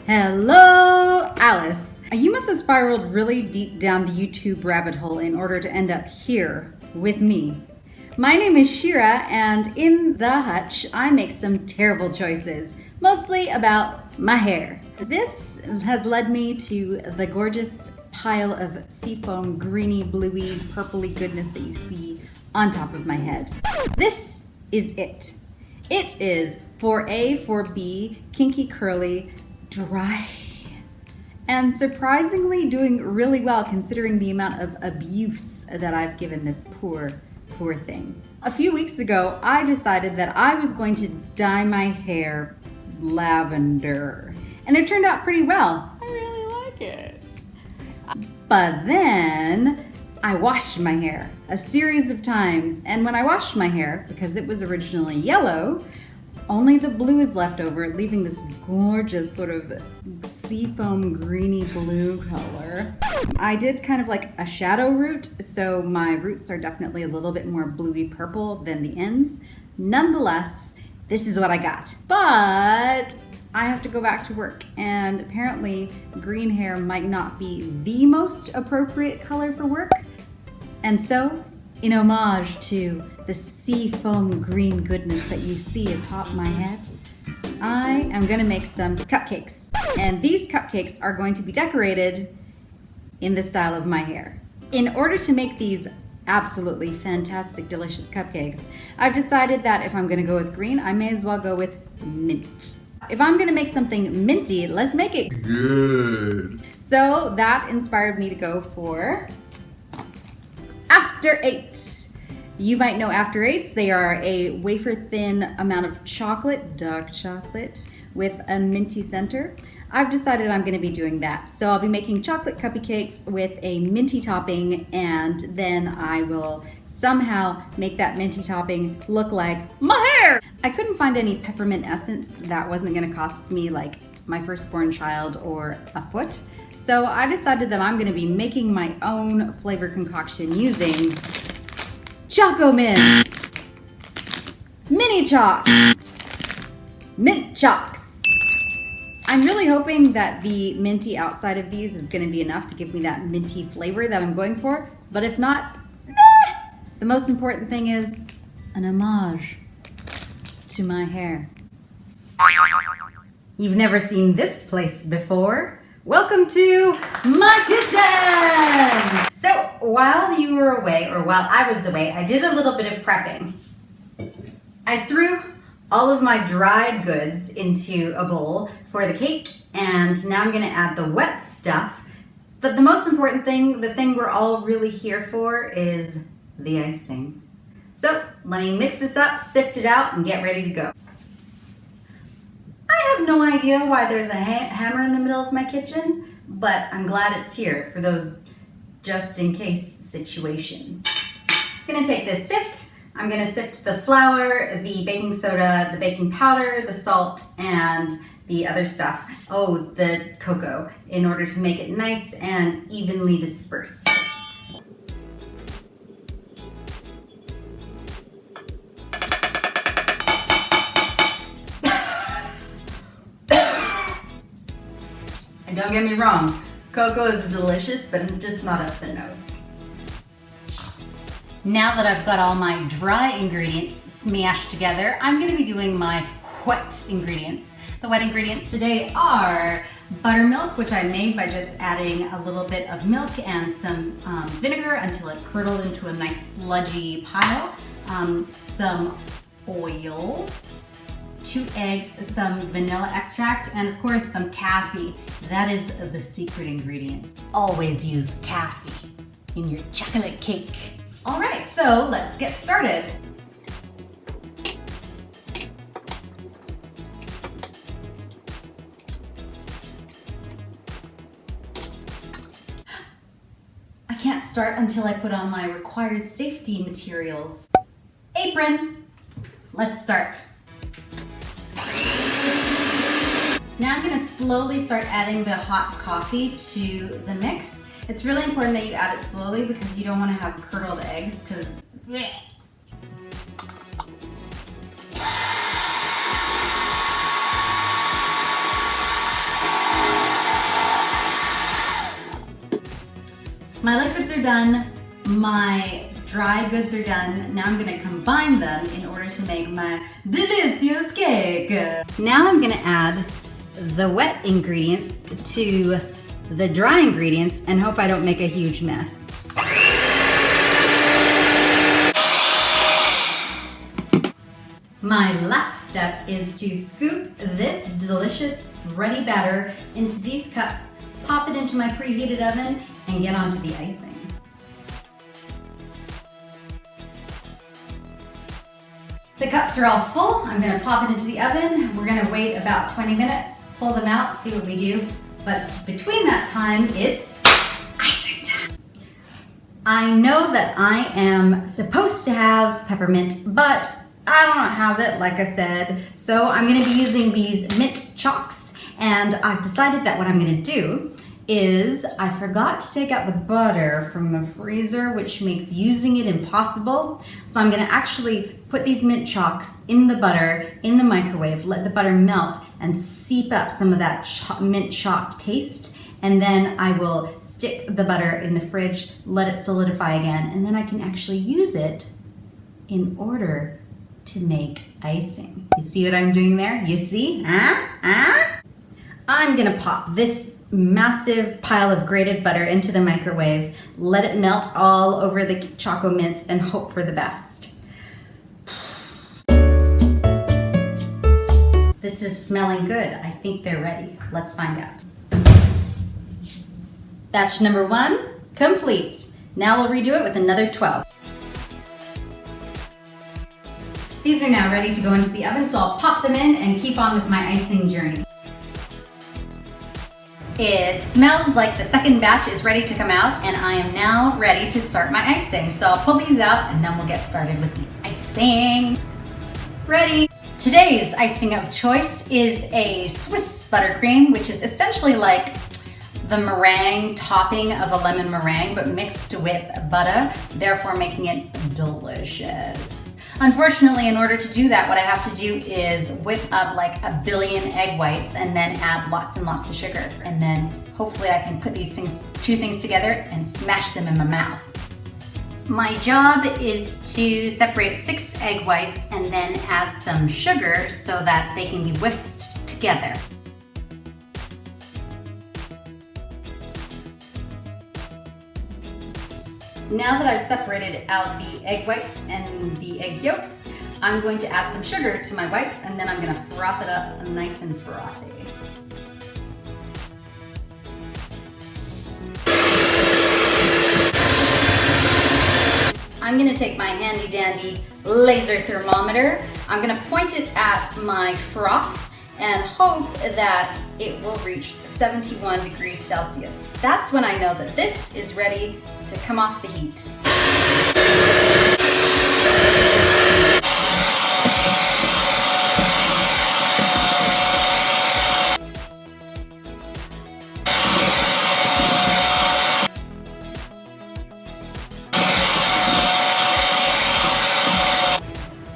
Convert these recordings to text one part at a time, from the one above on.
Hello, Alice. You must have spiraled really deep down the YouTube rabbit hole in order to end up here with me. My name is Shira, and in the hutch, I make some terrible choices, mostly about my hair. This has led me to the gorgeous pile of seafoam greeny, bluey, purpley goodness that you see on top of my head. This is it. It is 4A, 4B, kinky curly, dry, and surprisingly doing really well considering the amount of abuse that I've given this poor thing. A few weeks ago, I decided that I was going to dye my hair lavender, and it turned out pretty well. I really like it. But then I washed my hair a series of times, and when I washed my hair, because it was originally yellow, only the blue is left over, leaving this gorgeous sort of seafoam greeny blue color. I did kind of like a shadow root, so my roots are definitely a little bit more bluey purple than the ends. Nonetheless, this is what I got. But I have to go back to work, and apparently green hair might not be the most appropriate color for work. And so, in homage to the seafoam green goodness that you see atop my head, I am gonna make some cupcakes. And these cupcakes are going to be decorated in the style of my hair. In order to make these absolutely fantastic, delicious cupcakes, I've decided that if I'm gonna go with green, I may as well go with mint. If I'm gonna make something minty, let's make it good. So that inspired me to go for After Eight. You might know After Eights. They are a wafer thin amount of chocolate, dark chocolate, with a minty center. I've decided I'm gonna be doing that. So I'll be making chocolate cupcakes with a minty topping, and then I will somehow make that minty topping look like my hair. I couldn't find any peppermint essence that wasn't gonna cost me like my firstborn child or a foot. So I decided that I'm gonna be making my own flavor concoction using Choco Mints, Mini Chalks, Mint Chalks. I'm really hoping that the minty outside of these is gonna be enough to give me that minty flavor that I'm going for, but if not, meh. The most important thing is an homage to my hair. You've never seen this place before. Welcome to my kitchen! So while you were away, or while I was away, I did a little bit of prepping. I threw all of my dried goods into a bowl for the cake, and now I'm gonna add the wet stuff. But the most important thing, the thing we're all really here for, is the icing. So let me mix this up, sift it out, and get ready to go. I have no idea why there's a hammer in the middle of my kitchen, but I'm glad it's here for those just in case situations. I'm gonna take this sift. I'm gonna sift the flour, the baking soda, the baking powder, the salt, and the other stuff. Oh, the cocoa, in order to make it nice and evenly dispersed. And don't get me wrong, cocoa is delicious, but just not up the nose. Now that I've got all my dry ingredients smashed together, I'm gonna be doing my wet ingredients. The wet ingredients today are buttermilk, which I made by just adding a little bit of milk and some vinegar until it curdled into a nice sludgy pile. Some oil, 2 eggs, some vanilla extract, and of course some coffee. That is the secret ingredient. Always use coffee in your chocolate cake. All right, so let's get started. I can't start until I put on my required safety materials. Apron. Let's start. Now I'm gonna slowly start adding the hot coffee to the mix. It's really important that you add it slowly because you don't wanna have curdled eggs, because are done. My dry goods are done. Now I'm gonna combine them in order to make my delicious cake. Now I'm gonna add the wet ingredients to the dry ingredients and hope I don't make a huge mess. My last step is to scoop this delicious ready batter into these cups, pop it into my preheated oven, and get onto the icing. The cups are all full. I'm gonna pop it into the oven. We're gonna wait about 20 minutes, pull them out, see what we do. But between that time, it's icing time. I know that I am supposed to have peppermint, but I don't have it, like I said. So I'm gonna be using these mint chalks, and I've decided that what I'm gonna do is I forgot to take out the butter from the freezer, which makes using it impossible. So I'm gonna actually put these mint chalks in the butter, in the microwave, let the butter melt and seep up some of that mint chalk taste. And then I will stick the butter in the fridge, let it solidify again, and then I can actually use it in order to make icing. You see what I'm doing there? You see? I'm gonna pop this massive pile of grated butter into the microwave, let it melt all over the choco mints, and hope for the best. This is smelling good. I think they're ready. Let's find out. Batch number 1, complete. Now we'll redo it with another 12. These are now ready to go into the oven, so I'll pop them in and keep on with my icing journey. It smells like the second batch is ready to come out, and I am now ready to start my icing. So I'll pull these out and then we'll get started with the icing. Ready. Today's icing of choice is a Swiss buttercream, which is essentially like the meringue topping of a lemon meringue, but mixed with butter, therefore making it delicious. Unfortunately, in order to do that, what I have to do is whip up like 1 billion egg whites and then add lots and lots of sugar. And then hopefully I can put these two things together and smash them in my mouth. My job is to separate 6 egg whites and then add some sugar so that they can be whisked together. Now that I've separated out the egg whites and the egg yolks, I'm going to add some sugar to my whites, and then I'm going to froth it up nice and frothy. I'm going to take my handy dandy laser thermometer. I'm going to point it at my froth and hope that it will reach 71 degrees Celsius. That's when I know that this is ready to come off the heat.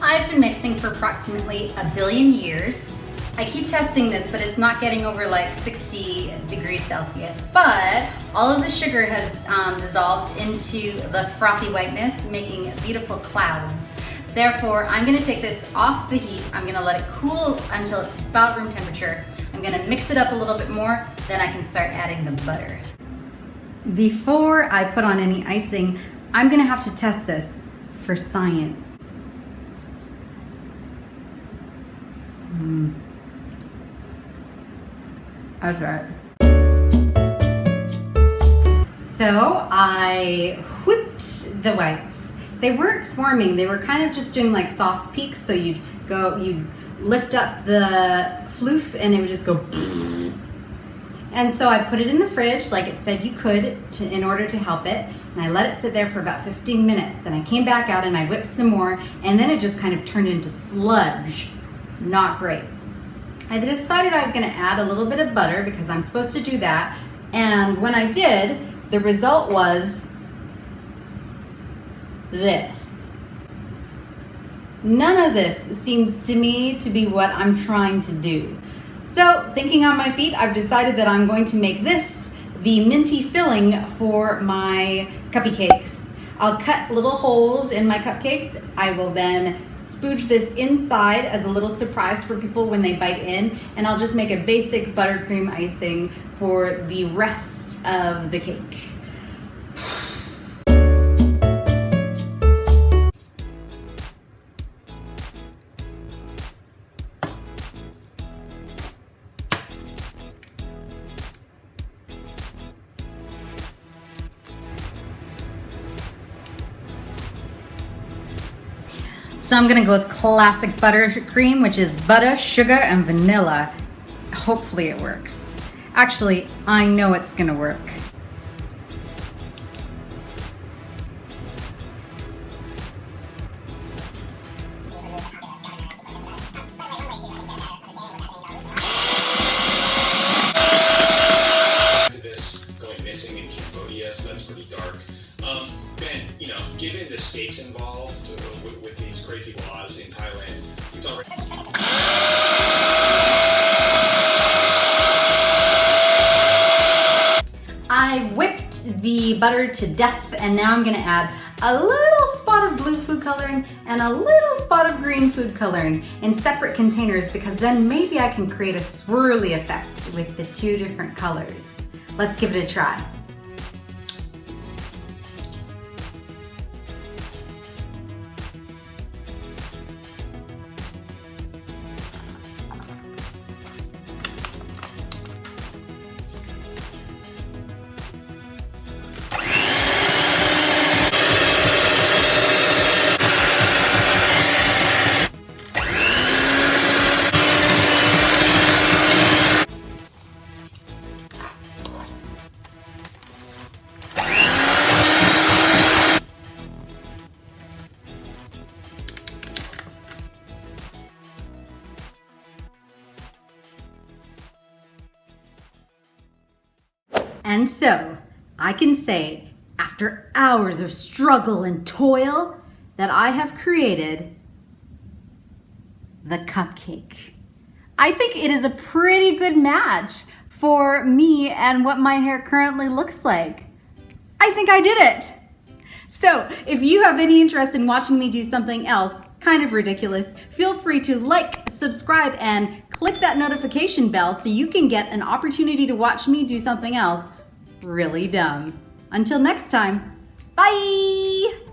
I've been mixing for approximately 1 billion years. I keep testing this, but it's not getting over like 60 degrees Celsius. But all of the sugar has dissolved into the frothy whiteness, making beautiful clouds. Therefore, I'm gonna take this off the heat. I'm gonna let it cool until it's about room temperature. I'm gonna mix it up a little bit more, then I can start adding the butter. Before I put on any icing, I'm gonna have to test this for science. That's right. So I whipped the whites. They weren't forming, they were kind of just doing like soft peaks. So you'd lift up the floof and it would just go. And so I put it in the fridge like it said you could in order to help it. And I let it sit there for about 15 minutes. Then I came back out and I whipped some more, and then it just kind of turned into sludge. Not great. I decided I was gonna add a little bit of butter because I'm supposed to do that. And when I did, the result was this. None of this seems to me to be what I'm trying to do. So, thinking on my feet, I've decided that I'm going to make this the minty filling for my cupcakes. I'll cut little holes in my cupcakes. I will then spooge this inside as a little surprise for people when they bite in, and I'll just make a basic buttercream icing for the rest of the cake. So I'm gonna go with classic buttercream, which is butter, sugar, and vanilla. Hopefully it works. Actually, I know it's gonna work. Going missing in Cambodia, so that's pretty dark. Ben, given the stakes involved with these crazy laws in Thailand, it's already. I whipped the butter to death, and now I'm gonna add a little spot of blue food coloring and a little spot of green food coloring in separate containers, because then maybe I can create a swirly effect with the two different colors. Let's give it a try. And so, I can say, after hours of struggle and toil, that I have created the cupcake. I think it is a pretty good match for me and what my hair currently looks like. I think I did it. So, if you have any interest in watching me do something else kind of ridiculous, feel free to like, subscribe, and click that notification bell so you can get an opportunity to watch me do something else really dumb. Until next time, bye!